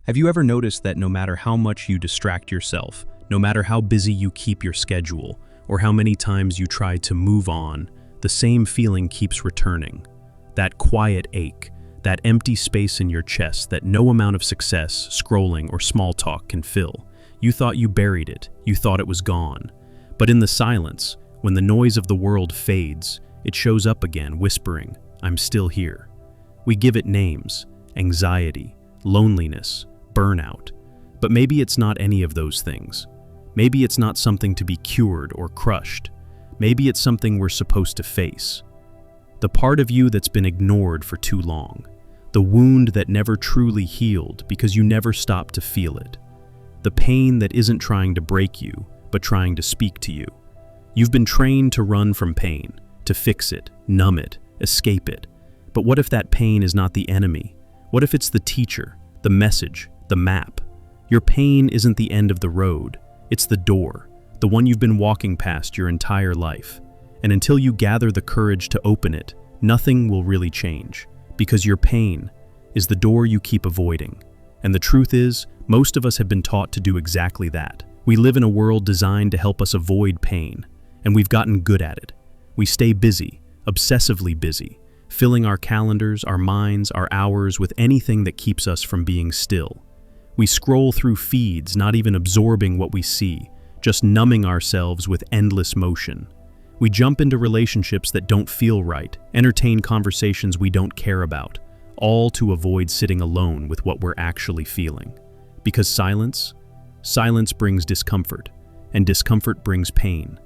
Have you ever noticed that no matter how much you distract yourself, no matter how busy you keep your schedule, or how many times you try to move on, the same feeling keeps returning? That quiet ache, that empty space in your chest that no amount of success, scrolling, or small talk can fill. You thought you buried it, you thought it was gone. But in the silence, when the noise of the world fades, it shows up again, whispering, "I'm still here." We give it names: anxiety, loneliness, burnout. But maybe it's not any of those things. Maybe it's not something to be cured or crushed. Maybe it's something we're supposed to face. The part of you that's been ignored for too long. The wound that never truly healed because you never stopped to feel it. The pain that isn't trying to break you, but trying to speak to you. You've been trained to run from pain, to fix it, numb it, escape it. But what if that pain is not the enemy? What if it's the teacher, the message, the map? Your pain isn't the end of the road. It's the door, the one you've been walking past your entire life. And until you gather the courage to open it, nothing will really change. Because your pain is the door you keep avoiding. And the truth is, most of us have been taught to do exactly that. We live in a world designed to help us avoid pain, and we've gotten good at it. We stay busy, obsessively busy, filling our calendars, our minds, our hours with anything that keeps us from being still. We scroll through feeds, not even absorbing what we see, just numbing ourselves with endless motion. We jump into relationships that don't feel right, entertain conversations we don't care about, all to avoid sitting alone with what we're actually feeling. Because silence brings discomfort, and discomfort brings pain.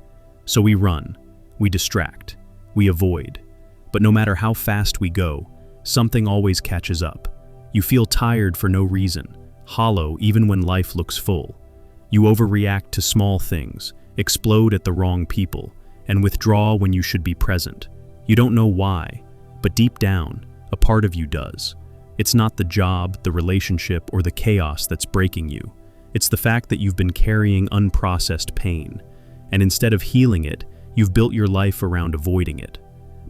So we run, we distract, we avoid. But no matter how fast we go, something always catches up. You feel tired for no reason, hollow even when life looks full. You overreact to small things, explode at the wrong people, and withdraw when you should be present. You don't know why, but deep down, a part of you does. It's not the job, the relationship, or the chaos that's breaking you. It's the fact that you've been carrying unprocessed pain, and instead of healing it, you've built your life around avoiding it.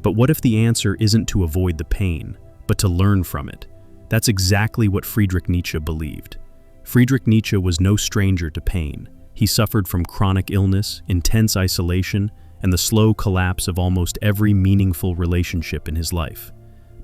But what if the answer isn't to avoid the pain, but to learn from it? That's exactly what Friedrich Nietzsche believed. Friedrich Nietzsche was no stranger to pain. He suffered from chronic illness, intense isolation, and the slow collapse of almost every meaningful relationship in his life.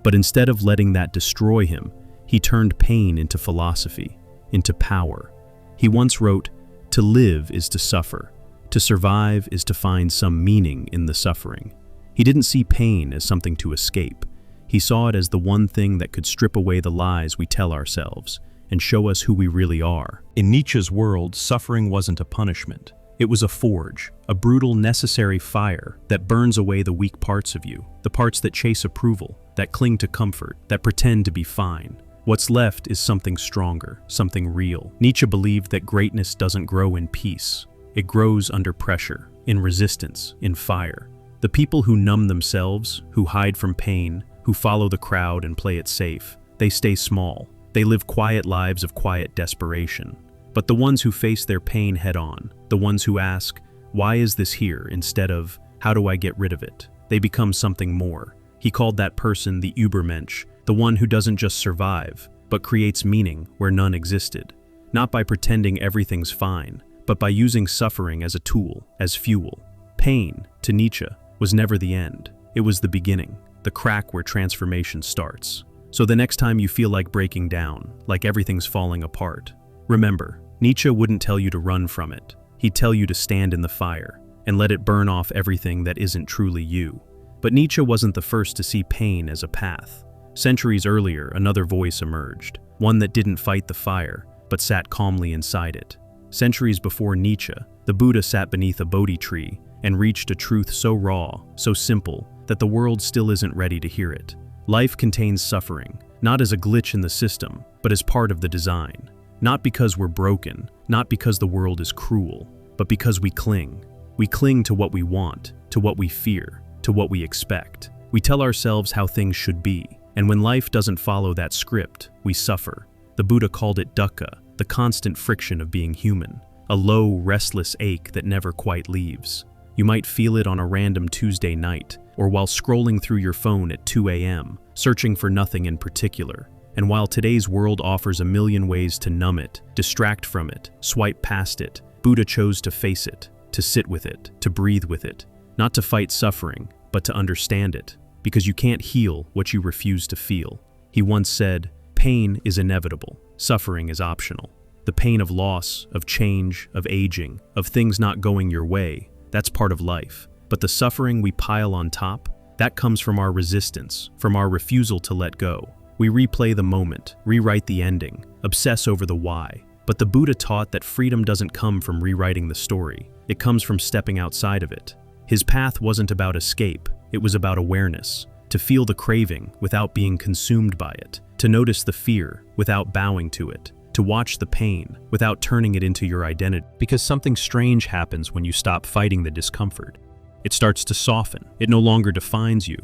But instead of letting that destroy him, he turned pain into philosophy, into power. He once wrote, "To live is to suffer. To survive is to find some meaning in the suffering." He didn't see pain as something to escape. He saw it as the one thing that could strip away the lies we tell ourselves and show us who we really are. In Nietzsche's world, suffering wasn't a punishment. It was a forge, a brutal, necessary fire that burns away the weak parts of you, the parts that chase approval, that cling to comfort, that pretend to be fine. What's left is something stronger, something real. Nietzsche believed that greatness doesn't grow in peace. It grows under pressure, in resistance, in fire. The people who numb themselves, who hide from pain, who follow the crowd and play it safe, they stay small. They live quiet lives of quiet desperation. But the ones who face their pain head-on, the ones who ask, "Why is this here?" instead of, "How do I get rid of it?" they become something more. He called that person the Übermensch, the one who doesn't just survive, but creates meaning where none existed. Not by pretending everything's fine, but by using suffering as a tool, as fuel. Pain, to Nietzsche, was never the end. It was the beginning, the crack where transformation starts. So the next time you feel like breaking down, like everything's falling apart, remember, Nietzsche wouldn't tell you to run from it. He'd tell you to stand in the fire and let it burn off everything that isn't truly you. But Nietzsche wasn't the first to see pain as a path. Centuries earlier, another voice emerged, one that didn't fight the fire, but sat calmly inside it. Centuries before Nietzsche, the Buddha sat beneath a Bodhi tree and reached a truth so raw, so simple, that the world still isn't ready to hear it. Life contains suffering, not as a glitch in the system, but as part of the design. Not because we're broken, not because the world is cruel, but because we cling. We cling to what we want, to what we fear, to what we expect. We tell ourselves how things should be, and when life doesn't follow that script, we suffer. The Buddha called it dukkha, the constant friction of being human, a low, restless ache that never quite leaves. You might feel it on a random Tuesday night, or while scrolling through your phone at 2 a.m., searching for nothing in particular. And while today's world offers a million ways to numb it, distract from it, swipe past it, Buddha chose to face it, to sit with it, to breathe with it, not to fight suffering, but to understand it, because you can't heal what you refuse to feel. He once said, "Pain is inevitable, suffering is optional." The pain of loss, of change, of aging, of things not going your way, that's part of life. But the suffering we pile on top, that comes from our resistance, from our refusal to let go. We replay the moment, rewrite the ending, obsess over the why. But the Buddha taught that freedom doesn't come from rewriting the story. It comes from stepping outside of it. His path wasn't about escape, it was about awareness. To feel the craving without being consumed by it. To notice the fear without bowing to it. To watch the pain without turning it into your identity. Because something strange happens when you stop fighting the discomfort. It starts to soften. It no longer defines you.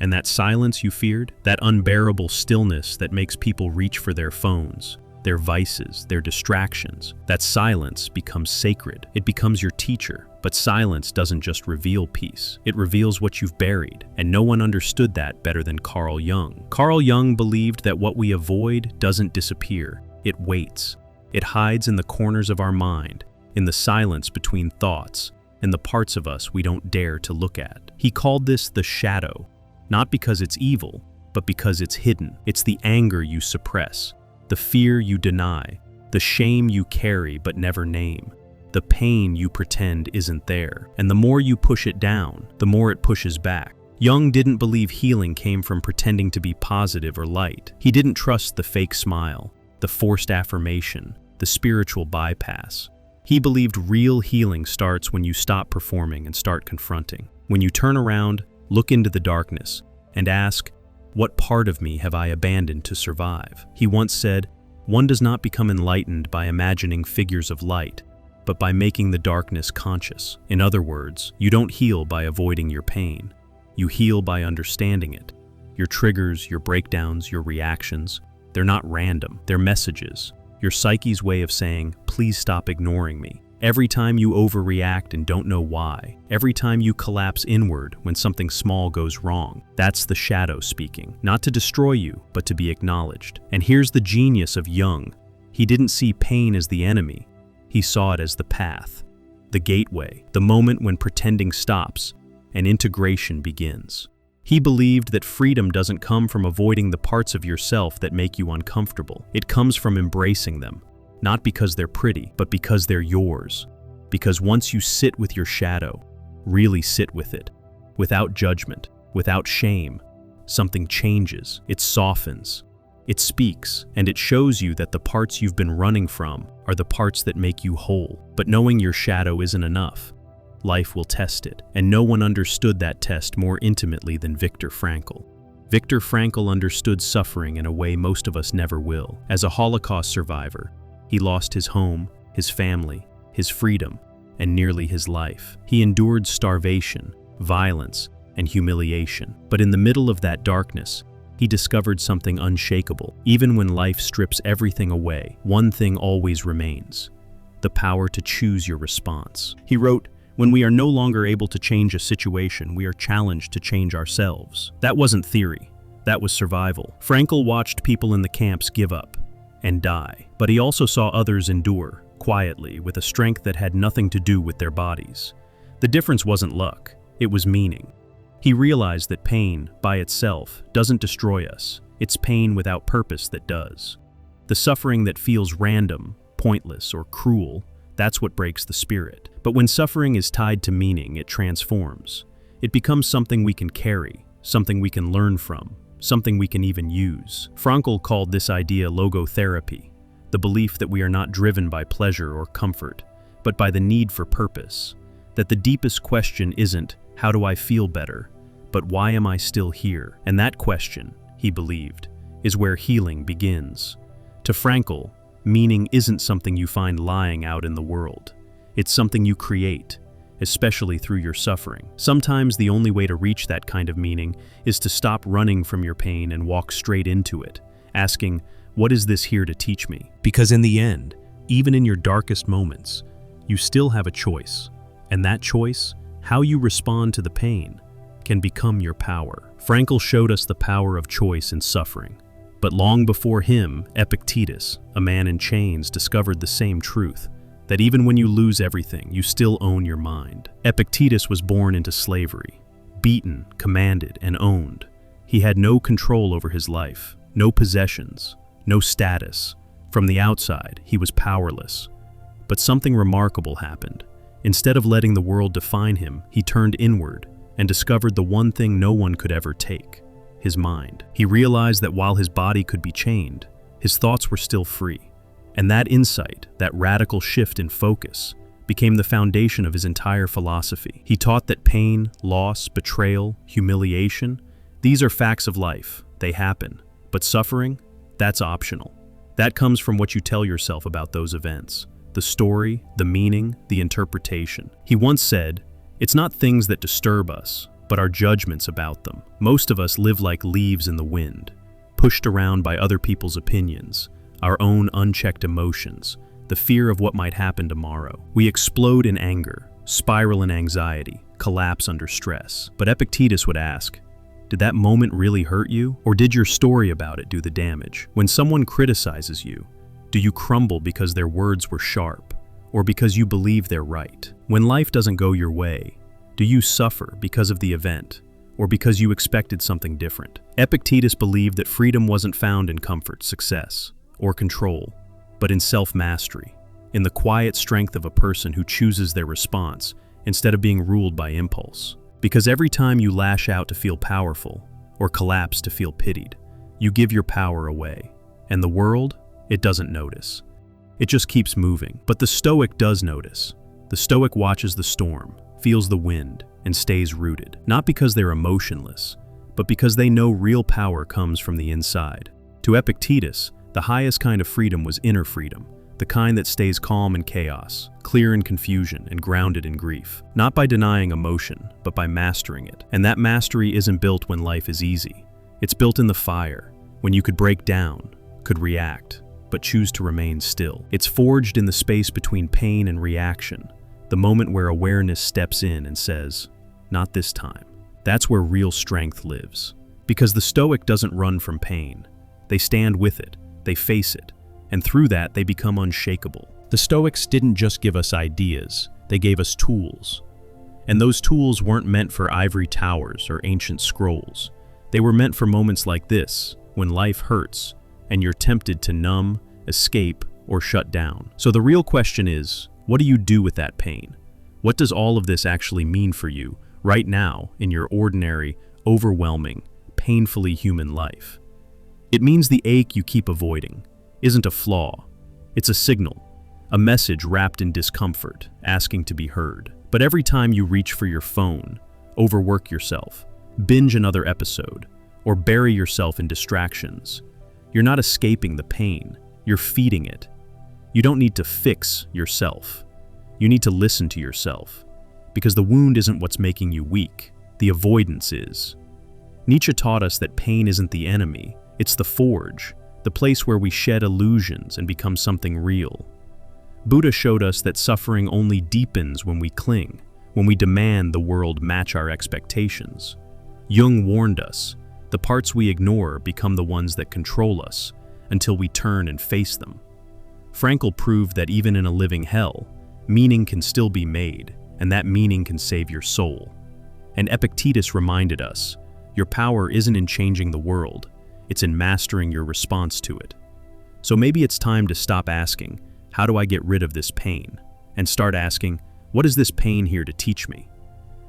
And that silence you feared, that unbearable stillness that makes people reach for their phones, their vices, their distractions, that silence becomes sacred. It becomes your teacher. But silence doesn't just reveal peace. It reveals what you've buried. And no one understood that better than Carl Jung. Carl Jung believed that what we avoid doesn't disappear. It waits. It hides in the corners of our mind, in the silence between thoughts, and the parts of us we don't dare to look at. He called this the shadow, not because it's evil, but because it's hidden. It's the anger you suppress, the fear you deny, the shame you carry but never name, the pain you pretend isn't there. And the more you push it down, the more it pushes back. Jung didn't believe healing came from pretending to be positive or light. He didn't trust the fake smile, the forced affirmation, the spiritual bypass. He believed real healing starts when you stop performing and start confronting. When you turn around, look into the darkness, and ask, "What part of me have I abandoned to survive?" He once said, "One does not become enlightened by imagining figures of light, but by making the darkness conscious." In other words, you don't heal by avoiding your pain. You heal by understanding it. Your triggers, your breakdowns, your reactions, they're not random, they're messages. Your psyche's way of saying, "Please stop ignoring me." Every time you overreact and don't know why, every time you collapse inward when something small goes wrong, that's the shadow speaking, not to destroy you, but to be acknowledged. And here's the genius of Jung. He didn't see pain as the enemy. He saw it as the path, the gateway, the moment when pretending stops and integration begins. He believed that freedom doesn't come from avoiding the parts of yourself that make you uncomfortable. It comes from embracing them, not because they're pretty, but because they're yours. Because once you sit with your shadow, really sit with it, without judgment, without shame, something changes. It softens. It speaks, and it shows you that the parts you've been running from are the parts that make you whole. But knowing your shadow isn't enough. Life will test it, and no one understood that test more intimately than Viktor Frankl. Viktor Frankl understood suffering in a way most of us never will. As a Holocaust survivor, he lost his home, his family, his freedom, and nearly his life. He endured starvation, violence, and humiliation. But in the middle of that darkness, he discovered something unshakable. Even when life strips everything away, one thing always remains: the power to choose your response. He wrote, "When we are no longer able to change a situation, we are challenged to change ourselves." That wasn't theory. That was survival. Frankl watched people in the camps give up and die, but he also saw others endure, quietly, with a strength that had nothing to do with their bodies. The difference wasn't luck, it was meaning. He realized that pain, by itself, doesn't destroy us. It's pain without purpose that does. The suffering that feels random, pointless, or cruel, that's what breaks the spirit. But when suffering is tied to meaning, it transforms. It becomes something we can carry, something we can learn from, something we can even use. Frankl called this idea logotherapy, the belief that we are not driven by pleasure or comfort, but by the need for purpose. That the deepest question isn't, "How do I feel better?" but "Why am I still here?" And that question, he believed, is where healing begins. To Frankl, meaning isn't something you find lying out in the world. It's something you create, especially through your suffering. Sometimes the only way to reach that kind of meaning is to stop running from your pain and walk straight into it, asking, "What is this here to teach me?" Because in the end, even in your darkest moments, you still have a choice. And that choice, how you respond to the pain, can become your power. Frankl showed us the power of choice in suffering, But long before him, Epictetus, a man in chains, discovered the same truth, that even when you lose everything, you still own your mind. Epictetus was born into slavery, beaten, commanded, and owned. He had no control over his life, no possessions, no status. From the outside, he was powerless. But something remarkable happened. Instead of letting the world define him, he turned inward and discovered the one thing no one could ever take: his mind. He realized that while his body could be chained, his thoughts were still free. And that insight, that radical shift in focus, became the foundation of his entire philosophy. He taught that pain, loss, betrayal, humiliation, these are facts of life. They happen. But suffering, that's optional. That comes from what you tell yourself about those events. The story, the meaning, the interpretation. He once said, "It's not things that disturb us, but our judgments about them." Most of us live like leaves in the wind, pushed around by other people's opinions, our own unchecked emotions, the fear of what might happen tomorrow. We explode in anger, spiral in anxiety, collapse under stress. But Epictetus would ask, did that moment really hurt you? Or did your story about it do the damage? When someone criticizes you, do you crumble because their words were sharp, or because you believe they're right? When life doesn't go your way, do you suffer because of the event, or because you expected something different? Epictetus believed that freedom wasn't found in comfort, success, or control, but in self-mastery, in the quiet strength of a person who chooses their response instead of being ruled by impulse. Because every time you lash out to feel powerful, or collapse to feel pitied, you give your power away. And the world, it doesn't notice. It just keeps moving. But the Stoic does notice. The Stoic watches the storm, feels the wind, and stays rooted. Not because they're emotionless, but because they know real power comes from the inside. To Epictetus, the highest kind of freedom was inner freedom, the kind that stays calm in chaos, clear in confusion, and grounded in grief. Not by denying emotion, but by mastering it. And that mastery isn't built when life is easy. It's built in the fire, when you could break down, could react, but choose to remain still. It's forged in the space between pain and reaction, the moment where awareness steps in and says, "Not this time." That's where real strength lives. Because the Stoic doesn't run from pain. They stand with it, they face it, and through that they become unshakable. The Stoics didn't just give us ideas, they gave us tools. And those tools weren't meant for ivory towers or ancient scrolls. They were meant for moments like this, when life hurts, and you're tempted to numb, escape, or shut down. So the real question is, what do you do with that pain? What does all of this actually mean for you, right now, in your ordinary, overwhelming, painfully human life? It means the ache you keep avoiding isn't a flaw. It's a signal, a message wrapped in discomfort, asking to be heard. But every time you reach for your phone, overwork yourself, binge another episode, or bury yourself in distractions, you're not escaping the pain, you're feeding it. You don't need to fix yourself. You need to listen to yourself. Because the wound isn't what's making you weak, the avoidance is. Nietzsche taught us that pain isn't the enemy, it's the forge, the place where we shed illusions and become something real. Buddha showed us that suffering only deepens when we cling, when we demand the world match our expectations. Jung warned us, the parts we ignore become the ones that control us, until we turn and face them. Frankl proved that even in a living hell, meaning can still be made, and that meaning can save your soul. And Epictetus reminded us, your power isn't in changing the world, it's in mastering your response to it. So maybe it's time to stop asking, how do I get rid of this pain? And start asking, what is this pain here to teach me?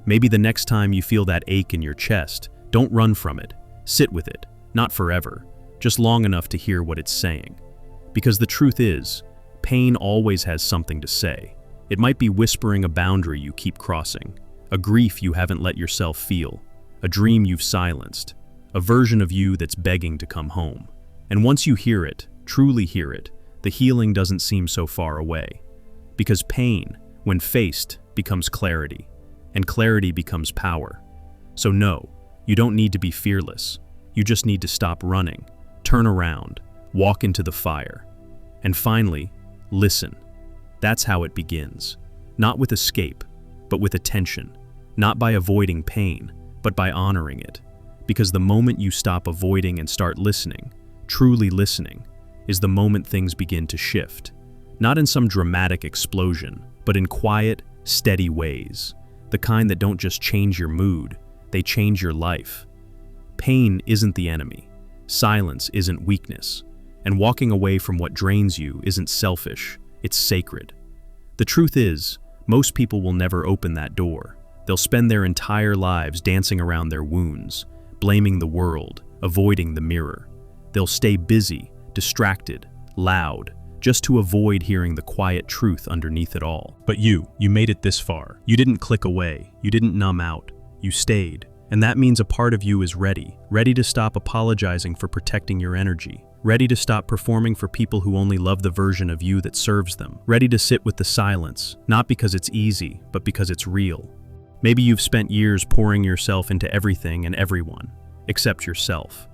Maybe the next time you feel that ache in your chest, don't run from it. Sit with it, not forever, just long enough to hear what it's saying. Because the truth is, pain always has something to say. It might be whispering a boundary you keep crossing, a grief you haven't let yourself feel, a dream you've silenced, a version of you that's begging to come home. And once you hear it, truly hear it, the healing doesn't seem so far away. Because pain, when faced, becomes clarity, and clarity becomes power. So no, you don't need to be fearless. You just need to stop running, turn around, walk into the fire. And finally, listen. That's how it begins. Not with escape, but with attention. Not by avoiding pain, but by honoring it. Because the moment you stop avoiding and start listening, truly listening, is the moment things begin to shift. Not in some dramatic explosion, but in quiet, steady ways. The kind that don't just change your mood, they change your life. Pain isn't the enemy. Silence isn't weakness. And walking away from what drains you isn't selfish, it's sacred. The truth is, most people will never open that door. They'll spend their entire lives dancing around their wounds, blaming the world, avoiding the mirror. They'll stay busy, distracted, loud, just to avoid hearing the quiet truth underneath it all. But you made it this far. You didn't click away, you didn't numb out, you stayed. And that means a part of you is ready to stop apologizing for protecting your energy, ready to stop performing for people who only love the version of you that serves them, ready to sit with the silence, not because it's easy, but because it's real. Maybe you've spent years pouring yourself into everything and everyone, except yourself.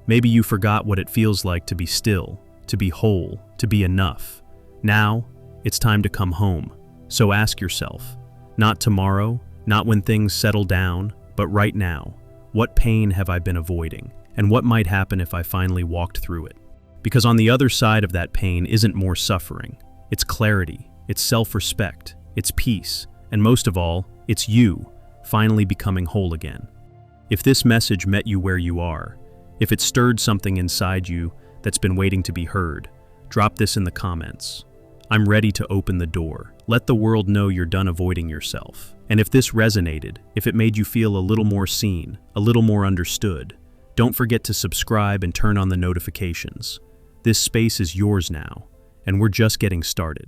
Maybe you forgot what it feels like to be still, to be whole, to be enough. Now, it's time to come home. So ask yourself, not tomorrow, not when things settle down, but right now, what pain have I been avoiding? And what might happen if I finally walked through it? Because on the other side of that pain isn't more suffering. It's clarity, it's self-respect, it's peace, and most of all, it's you finally becoming whole again. If this message met you where you are, if it stirred something inside you that's been waiting to be heard, drop this in the comments. I'm ready to open the door. Let the world know you're done avoiding yourself. And if this resonated, if it made you feel a little more seen, a little more understood, don't forget to subscribe and turn on the notifications. This space is yours now, and we're just getting started.